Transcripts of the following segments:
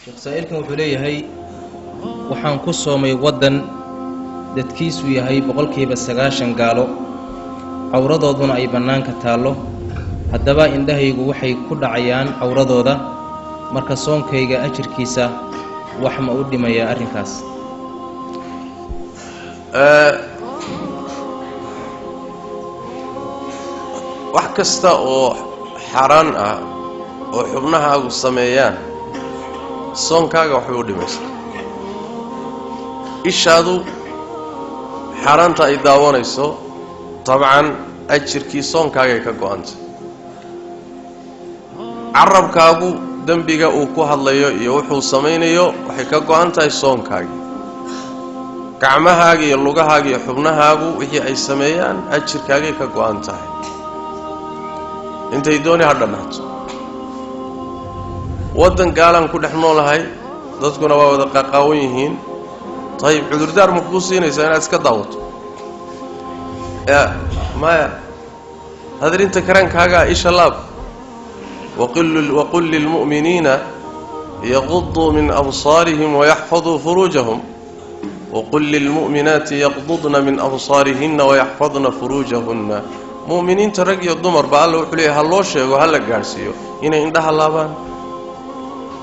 sheekh saa'ilkan wuxuu leeyahay waxaan ku soomay wadan dadkiisu yahay 90% gaalo awradooduna ay banaanka taalo haddaba indhahaygu waxay ku dhacayaan awradooda marka soonkayga ajirkiisa wax ma u dhimaya arrinkaas wax kasta oo xaraan ah oo xubnahaagu sameeyaan soonkaaga waxay u dhimaysaa ishaadu xaraanta ay daawanayso طبعا ajirkii soonkaaga ka go'anta carabkaagu dambiga uu ku hadlayo iyo wuxuu sameeyo waxay ka go'antahay soonkaaga gacmahaaga iyo lugahaaga iyo xubnahaagu wixii ay sameeyaan ajirkaaga ka go'antahay intay dooni hadhanaato wadan gaalan ku dhex noolahay dadkuna waa wada qaqaawan yihiin طيب cudurdaar ma ku siinaysaa inaad iska daawato ما هذا انت كرانكاغا ايش اللاب وقل للمؤمنين يغضوا من أبصارهم ويحفظوا فروجهم وقل للمؤمنات يغضضن من أبصارهن ويحفظن فروجهن مؤمنين ترقي الضمر بقاله وحليه هالله شيغو هلا غارسيو إنا عندها اللابان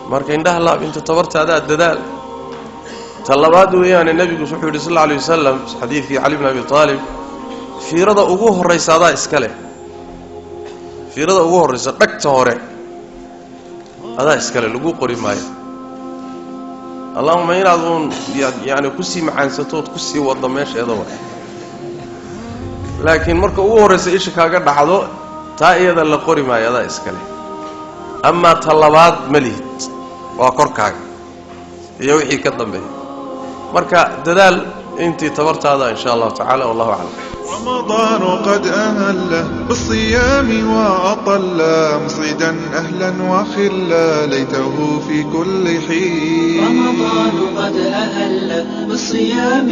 marka indhaha laab inta tabarta dadaal talabaad weeyaan nabigu sallallahu alayhi wasallam xadiithi Ali ibn Abi Talib fiirada ugu horeysa iskale fiirada ugu horeysa dhagta hore iskale lagu qori maayo Allahumma inaadun yaani ku sii macaansato ku sii wada meesheeda waa laakiin marka ugu horeysa isha kaaga dhacdo taa iyada la qori maayo iskale amma talabaad malihid waa korkaaga iyo wixii ka dambeeyay marka dadaal intii tabartaada insha Allah ta'ala wallahu a'lam رمضان قد أهل بالصيام وأطل مصعدا أهلا وخلا ليته في كل حين رمضان قد أهل بالصيام